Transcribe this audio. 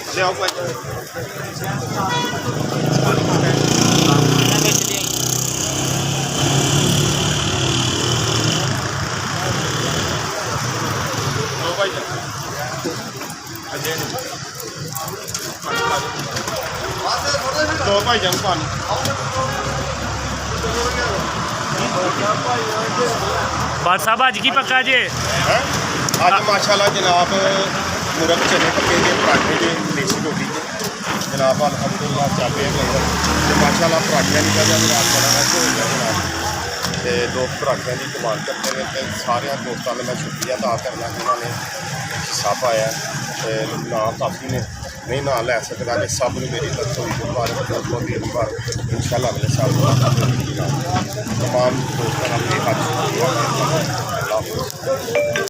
ਲਿਆਓ ਭਾਈ ਦੋ ਭਾਈ ਜਾਨ ਪਾਣੀ ਬਾਦ ਸਾਹਿਬ ਅੱਜ ਕੀ ਪੱਕਾ ਜੇ ਹੈ ਅੱਜ ਮਾਸ਼ਾਅੱਲਾ ਜਨਾਬ ਮੁਰਗ ਚਨੇ ਪੱਕੇ ਦੇ ਪਰਾਠੇ ਦੇ ਦੇਸੀ ਰੋਟੀ ਦੇ ਜਨਾਬ ਅਲਹਮਦੁਲਿਲਾ ਚੱਲ ਰਿਹਾ ਲੰਗਰ ਤੇ ਮਾਸ਼ਾਅੱਲਾ ਪਰਾਠਿਆਂ ਦੀ ਵਜ੍ਹਾ ਨਾਲ ਬੜਾ ਰਸ਼ ਹੋ ਗਿਆ ਜਨਾਬ ਤੇ ਲੋਕ ਪਰਾਠਿਆਂ ਦੀ ਕਮਾਲ ਕਰਦੇ ਨੇ ਤੇ ਸਾਰਿਆਂ ਦੋਸਤਾਂ ਨੂੰ ਮੈਂ ਸ਼ੁਕਰੀਆ ਅਦਾ ਕਰਨਾ ਜਿਨ੍ਹਾਂ ਨੇ ਹਿੱਸਾ ਪਾਇਆ ਤੇ ਨਾਂ ਕਾਫੀ ਨੇ नहीं ना लै सकता कि सब ने मेरी रसोई मुबारक बहुत ही मुबारक इंशाअल्लाह अगले साल तमाम दोस्तों ने हाथ